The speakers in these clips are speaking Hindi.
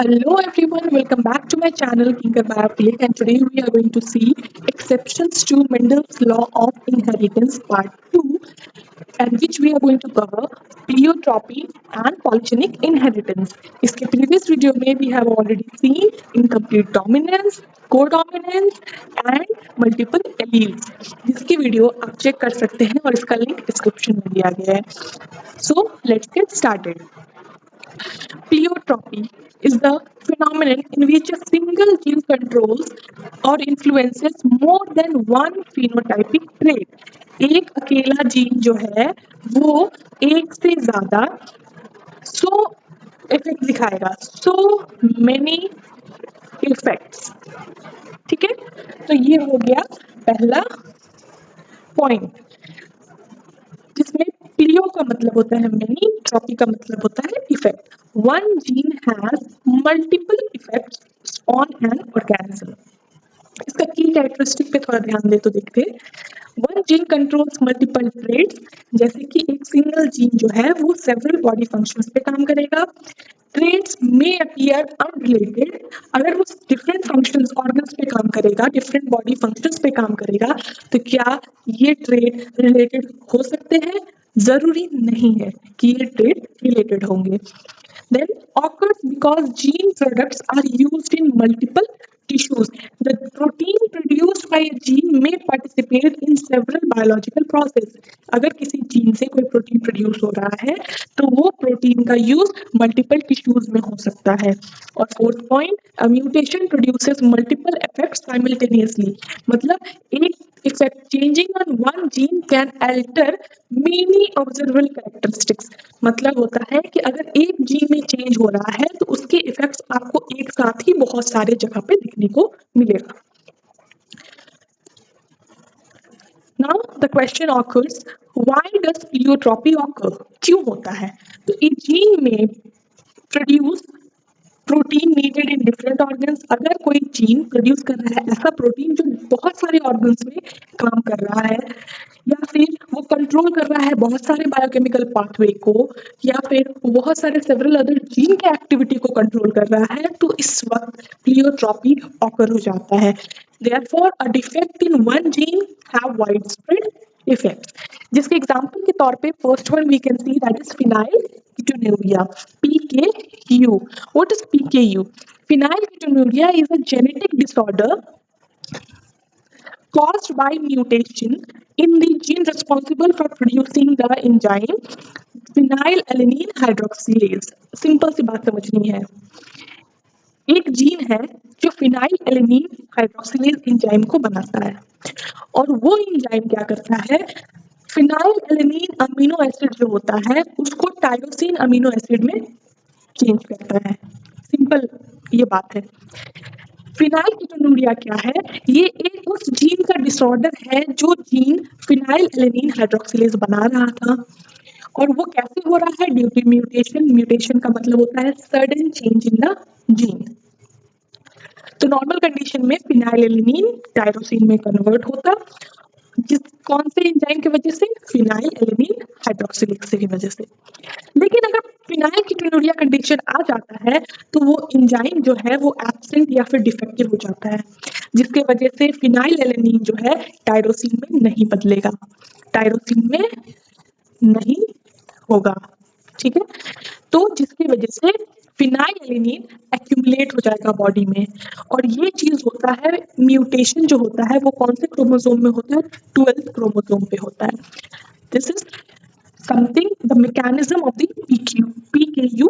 Hello everyone, welcome back to my channel Tinker by Applic, and today we are going to see exceptions to Mendel's law of inheritance part 2, and which we are going to cover pleiotropy and polygenic inheritance. इसके previous video में we have already seen incomplete dominance, codominance and multiple alleles, जिसकी वीडियो आप चेक कर सकते हैं और इसका लिंक डिस्क्रिप्शन में दिया गया है. So let's get started. Pleiotropy is the phenomenon in which a single gene controls or influences more than one phenotypic trait. एक अकेला जीन जो है वो एक से ज्यादा इफेक्ट दिखाएगा, मेनी इफेक्ट्स. ठीक है, तो ये हो गया पहला पॉइंट, जिसमें प्लियो का मतलब होता है मेनी, ट्रॉपी का मतलब होता है effect. One gene has multiple effects on an organism. इसका की कैरेक्टरिस्टिक पे थोड़ा ध्यान दे तो देखते. One gene controls multiple traits, जैसे कि एक सिंगल जीन जो है वो several body functions पे काम करेगा. Traits may appear unrelated. अगर वो different functions organs पे काम करेगा, different body functions पे काम करेगा, तो क्या ये trait related हो सकते हैं? जरूरी नहीं है कि ये trait related होंगे. Then occurs because gene products are used in multiple tissues. The protein produced by a gene may participate in several biological processes. अगर किसी जीन से कोई प्रोटीन प्रोड्यूस हो रहा है तो वो प्रोटीन का यूज मल्टीपल टिश्यूज में हो सकता है. और fourth point, mutation produces multiple effects simultaneously. मतलब एक effect changing on one gene can alter many observable characteristics. मतलब होता है कि अगर एक जीन में चेंज हो रहा है तो उसके इफेक्ट्स आपको एक साथ ही बहुत सारे जगह पे दिखने को मिलेगा. Now the question occurs, why does pleiotropy occur? क्यों होता है? तो एक जीन में produce protein needed in different organs. अगर कोई जीन प्रोड्यूस कर रहा है ऐसा प्रोटीन जो बहुत सारे ऑर्गन्स में काम कर रहा है, या फिर वो कंट्रोल कर रहा है बहुत सारे बायोकेमिकल पाथवे को, या फिर बहुत सारे सेवरल अदर जीन के एक्टिविटी को कंट्रोल कर रहा है, तो इस वक्त प्लियोट्रॉपी ऑकर हो जाता है. Therefore, a defect in one gene have widespread effects. जिसके एग्जाम्पल के तौर पे first one we can see that is phenylketonuria, PKU. What is PKU? Phenylketonuria is a genetic disorder caused by mutation in the gene responsible for producing the enzyme phenylalanine hydroxylase. Simple सी बात समझनी है. एक जीन है जो फिनाइलएलेनीन हाइड्रोक्सिलेज एंजाइम को बनाता है, और वो एंजाइम क्या करता है, फिनाइलएलेनीन अमीनो एसिड जो होता है उसको टायरोसिन अमीनो एसिड में चेंज करता है. सिंपल ये बात है. फिनाइलकेटोनुरिया क्या है? ये एक उस जीन का डिसऑर्डर है जो जीन फिनाइलएलेनीन हाइड्रोक्सिलेज बना रहा था, और वो कैसे हो रहा है? Due to mutation. म्यूटेशन का मतलब होता है sudden change in the gene. तो नॉर्मल कंडीशन में फिनाइलएलेनीन टायरोसिन में कन्वर्ट होता, जिस कौन से एंजाइम की वजह से? फिनाइलएलेनीन हाइड्रोक्सिलेज की वजह से. लेकिन अगर फिनाइलकेटोनुरिया कंडीशन आ जाता है तो वो एंजाइम जो है वो एब्सेंट या फिर डिफेक्टिव हो जाता है, जिसके वजह से फिनाइलएलेनीन जो है टायरोसिन में नहीं बदलेगा, टायरोसिन में नहीं होगा. ठीक है, तो जिसकी वजह से फिनाइलएलेनीन एक्यूमुलेट हो जाएगा बॉडी में. और ये चीज होता है, म्यूटेशन जो होता है वो कौन से क्रोमोसोम में होता है? 12th क्रोमोसोम पे होता है. This is something, the mechanism of the PKU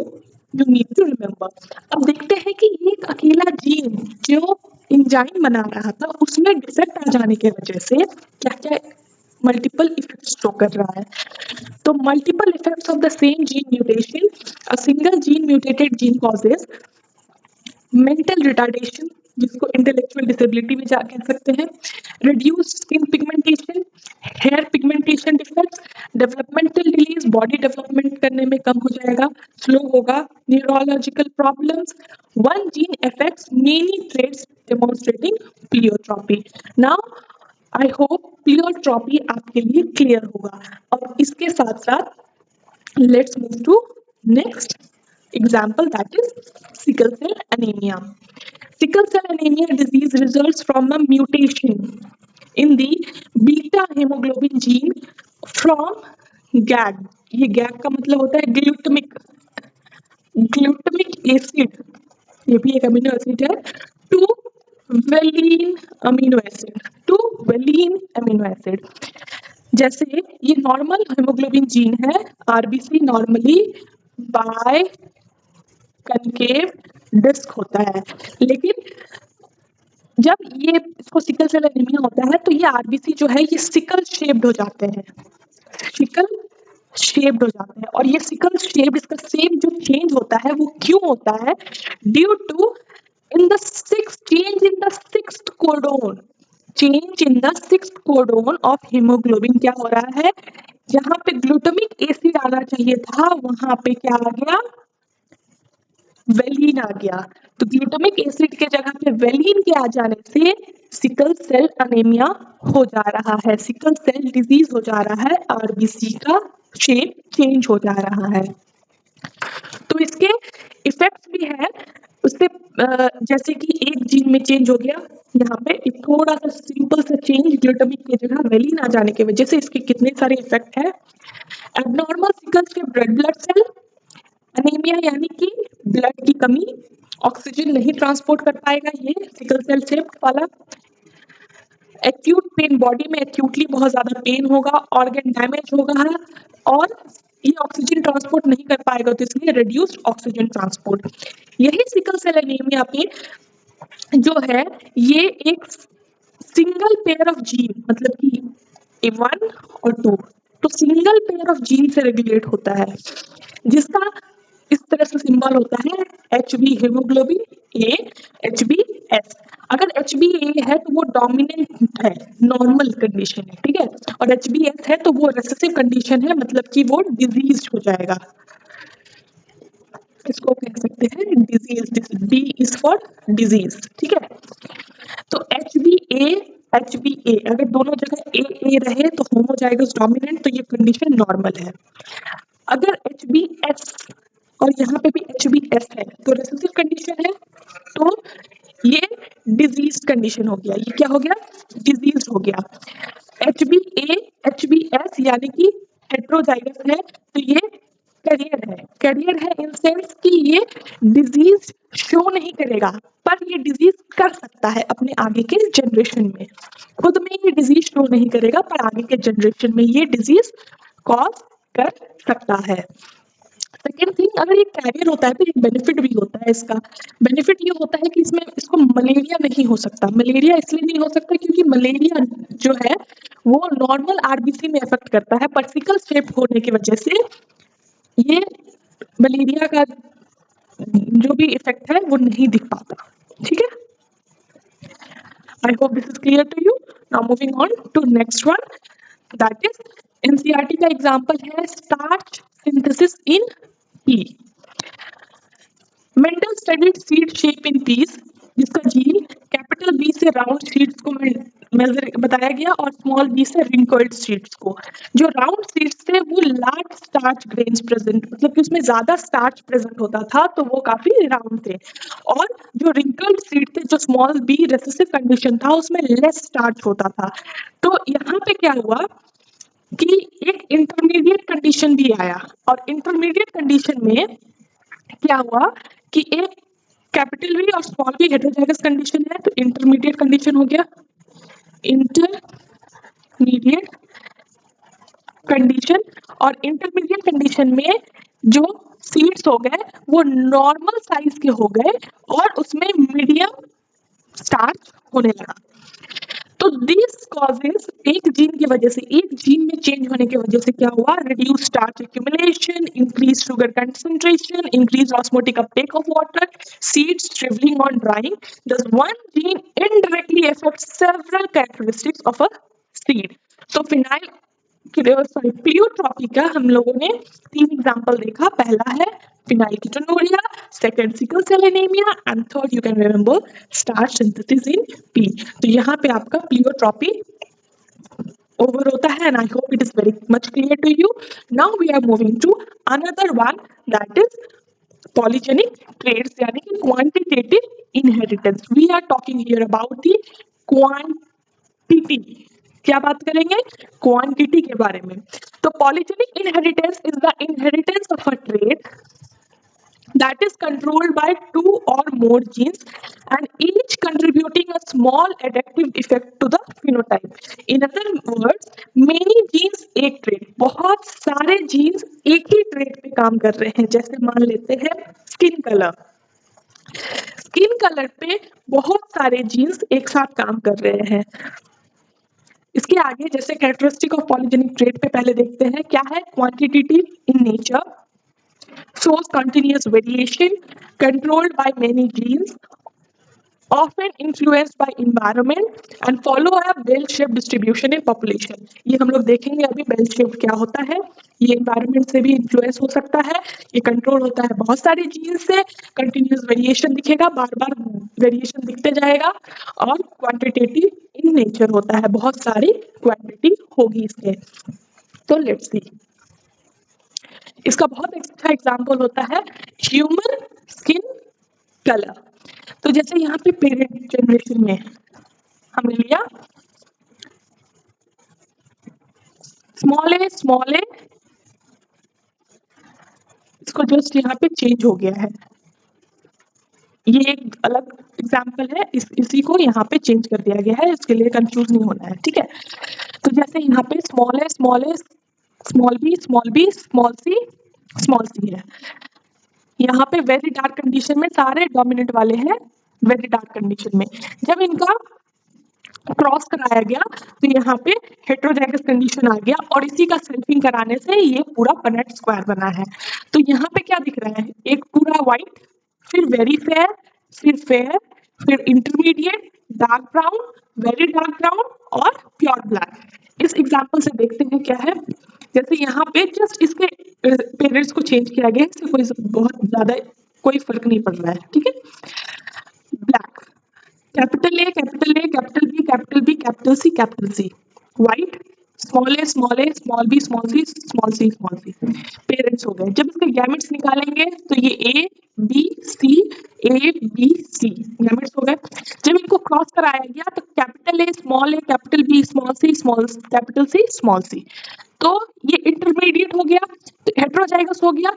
you need to remember. अब देखते हैं कि एक अकेला जीन जो एंजाइम बना रहा था उसमें डिफेक्ट आ जाने की वजह से क्या क्या मल्टीपल इफेक्ट्स शो कर रहा है. तो multiple effects of the same gene mutation, a single gene mutated gene causes mental retardation, जिसको इंटेलेक्चुअल डिसेबिलिटी भी कह सकते हैं, reduce skin pigmentation, hair pigmentation defects, developmental delays, body development करने में कम हो जाएगा, स्लो होगा, neurological problems. One gene affects many traits demonstrating pleiotropy. Now I hope pleiotropy आपके लिए क्लियर होगा. और इसके साथ साथ let's move to next example that is sickle cell anemia. Sickle cell anemia disease results from a mutation in the beta hemoglobin gene from GAG. ये GAG का मतलब होता है ग्लूटामिक एसिड, ये भी एक अमीनो एसिड है, two valine amino acid, two valine amino acid. जैसे ये नॉर्मल हेमोग्लोबिन जीन है, RBC normally biconcave disc होता है, लेकिन जब ये इसको सिकल सेल एनीमिया होता है तो ये आरबीसी जो है ये सिकल शेप्ड हो जाते हैं, सिकल शेप्ड हो जाते हैं। और ये सिकल शेप्ड, इसका शेप जो चेंज होता है वो क्यों होता है? Due to in the change in the sixth codon, change in the sixth codon of haemoglobin क्या हो रहा है? जहां पे ग्लूटामिक एसिड आना चाहिए था वहां पे क्या आ गया? वेलिन आ गया। तो ग्लूटामिक एसिड के जगह पे वेलिन के आ जाने से सिकल सेल अनीमिया हो जा रहा है, सिकल सेल डिजीज हो जा रहा है, आरबीसी का शेप चेंज हो जा रहा है। तो इसके इफेक्ट्स भी है उससे, जैसे कि एक जीन में चेंज हो गया, यहाँ पे एक थोड़ा सा सिंपल सा चेंज ग्लूटामिक की जगह वेलिन आ जाने की वजह से इसके कितने सारे इफेक्ट है। Abnormal sickle cell red blood cell anaemia, यानी कि ब्लड की कमी, ऑक्सीजन नहीं ट्रांसपोर्ट कर पाएगा ये सिकल सेल शेप वाला। एक्यूट पेन, बॉडी में एक्यूटली बहुत ज्यादा पेन होगा, ऑर्गन डैमेज होगा और ये ऑक्सीजन ट्रांसपोर्ट नहीं कर पाएगा, तो इसलिए रिड्यूस्ड ऑक्सीजन ट्रांसपोर्ट। यही सिकल सेल एनीमिया पे जो है ये एक सिंगल पेयर ऑफ जीन, मतलब कि 1 और 2, तो सिंगल पेयर ऑफ जीन से रेगुलेट होता है, जिसका इस तरह से सिंबल होता है HB हीमोग्लोबिन A HbS। अगर HbA है तो वो डोमिनेंट है, नॉर्मल कंडीशन है, ठीक है, और HbS है तो वो रेसेसिव कंडीशन है, मतलब कि वो डिजीज हो जाएगा, इसको कह सकते हैं disease, B is for disease, ठीक है। तो HbA अगर दोनों जगह A रहे तो होमोजाइगस डोमिनेंट, तो ये कंडीशन नॉर्मल है। अगर HbS और यहाँ पे भी HbS है तो रेसेसिव कंडीशन है, तो ये डिजीज कंडीशन हो गया, ये क्या हो गया? डिजीज हो गया। HbA HbS यानी कि हेट्रोजाइगस है, तो ये कैरियर है इन सेंस कि ये डिजीज शो नहीं करेगा, पर ये डिजीज कर सकता है अपने आगे के जनरेशन में, खुद में ये डिजीज शो नहीं करेगा पर आगे के जनरेशन में ये डिजीज कॉज कर सकता है। सेकेंड थिंग, अगर ये कैरियर होता है तो एक बेनिफिट भी होता है इसका। बेनिफिट ये होता है कि इसमें इसको मलेरिया नहीं हो सकता। मलेरिया इसलिए नहीं हो सकता क्योंकि मलेरिया जो है वो नॉर्मल आरबीसी में इफेक्ट करता है, पर सिकल शेप होने की वजह से ये मलेरिया का जो भी इफेक्ट है वो नहीं दिख पाता, ठीक है। I hope this is clear to you. Now moving on to next one, that is NCERT का एग्जाम्पल है starch synthesis in P. Mendel studied seed shape in peace, जिसका जीन कैपिटल बी से राउंड सीड्स को मेजर बताया गया और स्मॉल बी से रिंकल्ड सीड्स को। जो राउंड सीड्स थे वो लार्ज स्टार्च ग्रेन्स प्रेजेंट, मतलब कि उसमें ज्यादा स्टार्च प्रेजेंट होता था तो वो काफी राउंड थे, और जो रिंकल्ड सीड थे जो स्मॉल बी रेसेसिव कंडीशन था उसमें लेस स्टार्च होता था। तो यहाँ पे क्या हुआ कि एक इंटरमीडिएट कंडीशन भी आया, और इंटरमीडिएट कंडीशन में क्या हुआ कि एक कैपिटल वी और स्मॉल वी हेटेरोजाइगस कंडीशन है, तो इंटरमीडिएट कंडीशन हो गया, इंटरमीडिएट कंडीशन। और इंटरमीडिएट कंडीशन में जो सीड्स हो गए वो नॉर्मल साइज के हो गए और उसमें मीडियम स्टार्च होने लगा। तो दिस कॉजेस, एक जीन की वजह से, एक जीन में चेंज होने की वजह से क्या हुआ? Reduce starch accumulation, increase sugar concentration, increase osmotic Uptake of water, seeds shriveling on drying. Thus one gene indirectly affects several characteristics of a seed. So pleiotropy का हम लोगों ने 3 एग्जांपल देखा। पहला है phenylketonuria, second sickle cell anaemia and third you can remember starch synthesis in pea. तो यहाँ पे आपका प्लियोट्रॉपी over होता है, and I hope it is very much clear to you. Now we are moving to another one, that is polygenic traits यानी कि quantitative inheritance. We are talking here about the quantity. क्या बात करेंगे? क्वांटिटी के बारे में। तो polygenic inheritance is the inheritance of a trait that is controlled by two or more genes and each contributing a small adaptive effect to the phenotype. In other words, many genes एक trait, बहुत सारे genes एक ही trait पे काम कर रहे हैं। जैसे मान लेते हैं skin color, स्किन कलर पे बहुत सारे जीन्स एक साथ काम कर रहे हैं। इसके आगे जैसे कैरेक्टरिस्टिक ऑफ पॉलीजेनिक ट्रेट पे पहले देखते हैं क्या है। Quantitative in nature, shows continuous variation, controlled by many genes, often influenced by environment and follow a bell-shaped distribution in population। ये हम लोग देखेंगे अभी बेल शेप क्या होता है। ये environment से भी influence हो सकता है, ये control होता है बहुत सारे genes से, continuous variation दिखेगा, बार बार variation दिखते जाएगा और quantitative in nature होता है, बहुत सारी quantity होगी इसमें। तो let's see, इसका बहुत अच्छा एग्जाम्पल होता है ह्यूमन स्किन कलर। तो जैसे यहाँ पे पेरेंट जनरेशन में हमने लिया स्मॉल ए, इसको जस्ट यहाँ पे चेंज हो गया है। ये एक अलग एग्जाम्पल है, इसी को यहाँ पे चेंज कर दिया गया है, इसके लिए कंफ्यूज नहीं होना है, ठीक है। तो जैसे यहाँ पे small a, small b, small सी है। यहाँ पे वेरी डार्क कंडीशन में सारे डोमिनेंट वाले हैं वेरी डार्क कंडीशन में। जब इनका क्रॉस कराया गया तो यहाँ पे हेट्रोजाइगस कंडीशन आ गया और इसी का सेल्फिंग कराने से ये पूरा पनेट स्क्वायर बना है। तो यहाँ पे क्या दिख रहा है, एक पूरा व्हाइट, फिर वेरी फेयर, फिर intermediate, dark brown, very dark brown और प्योर ब्लैक। इस एग्जाम्पल से देखते हैं क्या है। जैसे यहाँ पे जस्ट इसके पेरेंट्स को चेंज किया गया है, इससे कोई बहुत ज्यादा कोई फर्क नहीं पड़ रहा है, ठीक है। Black, capital A, capital capital C, capital C. White, small a, small b, small c. Parents हो गए। जब इसके गैमेट्स निकालेंगे तो ये ए बी सी गैमेट्स हो गए। जब इनको क्रॉस कराया गया तो capital A, capital B, capital C, small C. तो ये इंटरमीडिएट हो गया, तो हेट्रोजाइगस हो गया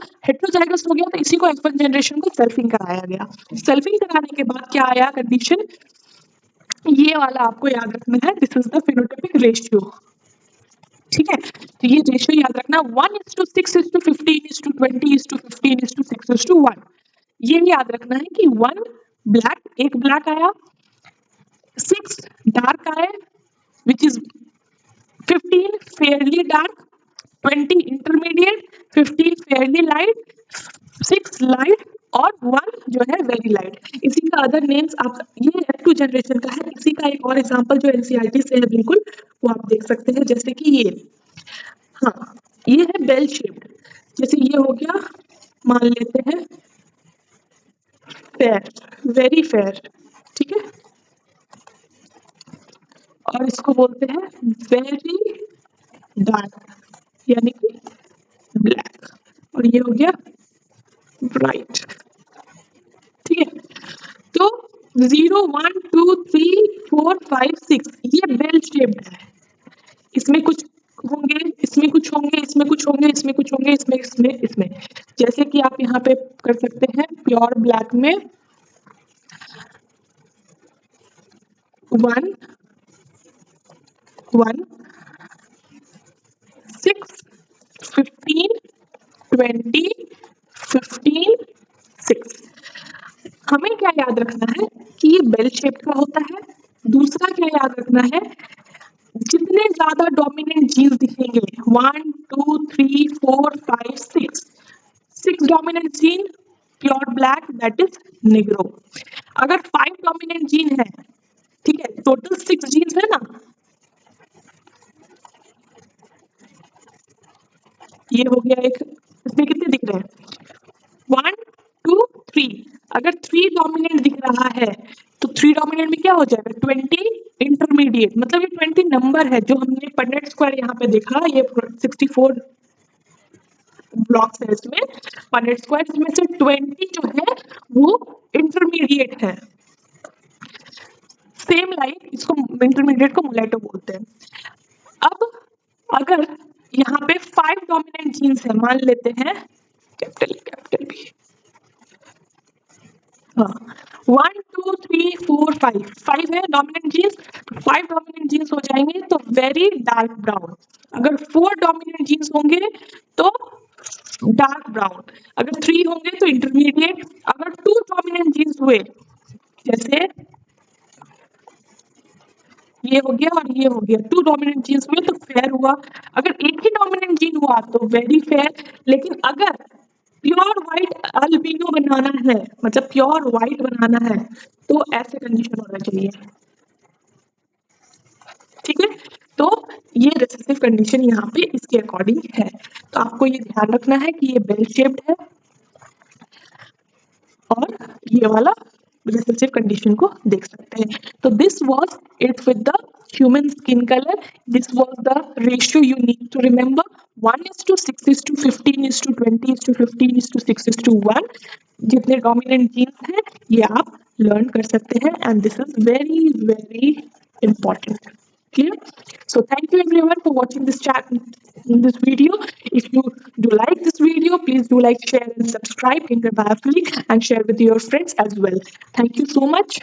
तो इसी को F1 जनरेशन को सेल्फिंग कराया गया। सेल्फिंग कराने के बाद क्या आया कंडीशन, ये वाला आपको याद रखना है, this is the phenotypic ratio, ठीक है। तो ये रेशियो याद रखना 1:6:15:20:15:6:1। ये याद रखना है कि 1 ब्लैक, एक ब्लैक आया, 6 डार्क आए which is 15 Fairlie dark, 20 intermediate, 15 Fairlie light, 6 light और 1 जो है वेरी लाइट। इसी का अदर नेम्स आप, ये F2 जनरेशन का है। इसी का एक और एग्जांपल जो NCERT से है बिल्कुल, वो आप देख सकते हैं। जैसे कि ये, हाँ ये है बेल शेप्ड। जैसे ये हो गया, मान लेते हैं फेयर, वेरी फेयर, ठीक है। और इसको बोलते हैं वेरी डार्क यानी कि ब्लैक, और ये हो गया ब्राइट, ठीक है। तो 0 1 2 3 4 5 6 ये बेल शेप्ड है। इसमें कुछ होंगे, इसमें कुछ होंगे, इसमें कुछ होंगे, इसमें कुछ होंगे, इसमें। जैसे कि आप यहाँ पे कर सकते हैं प्योर ब्लैक में 1 1 6 15 20 15 6। हमें क्या याद रखना है कि ये बेल शेप का होता है। दूसरा क्या याद रखना है, जितने ज्यादा डोमिनेंट जीन्स दिखेंगे 1 2 3 4 5 6 dominant gene pure black that is Negro. अगर 5 डोमिनेंट जीन है, ठीक है, टोटल 6 जीन्स है ना, ये हो गया एक, इसमें कितने दिख रहे हैं 1 2 3। अगर 3 डोमिनेंट दिख रहा है तो 3 डोमिनेंट में क्या हो जाएगा 20 इंटरमीडिएट, मतलब ये 20 नंबर है जो हमने पनेट स्क्वायर यहाँ पे देखा, ये 64 ब्लॉक्स है इसमें 100 स्क्वायर, इसमें से 20 जो है वो इंटरमीडिएट है। सेम लाइक इसको इंटरमीडिएट को मुलेटो बोलते हैं। अब अगर यहाँ पे 5 डोमिनेंट जीन्स है, मान लेते हैं कैपिटल बी, हाँ 1 2 3 4 5 है डोमिनेंट जीन्स, 5 डोमिनेंट जीन्स हो जाएंगे तो वेरी डार्क ब्राउन। अगर 4 डोमिनेंट जीन्स होंगे तो डार्क ब्राउन, अगर 3 होंगे तो इंटरमीडिएट, अगर 2 डोमिनेंट जीन्स हुए जैसे ये हो गया और ये हो गया, 2 डोमिनेंट जीन्स हुए तो फेयर हुआ, अगर एक ही डोमिनेंट जीन हुआ तो वेरी फेयर। लेकिन अगर प्योर व्हाइट अल्बिनो बनाना है, मतलब प्योर व्हाइट बनाना है, तो ऐसे कंडीशन होना चाहिए, ठीक है। तो ये रिसेसिव कंडीशन यहाँ पे इसके अकॉर्डिंग है। तो आपको ये ध्यान रखना है कि ये बेल शेप्ड है और ये वाला रिसेसिव कंडीशन को देख सकते हैं। तो this was it with the human skin colour. This was the ratio you need to remember, 1:6:15:20:15:15 15:6:1। जितने डोमिनेंट जीन्स हैं ये आप लर्न कर सकते हैं, and this is very very important. Clear? So thank you everyone for watching this this video. If you do like this video, please do like, share and subscribe in the bio link and share with your friends as well. Thank you so much.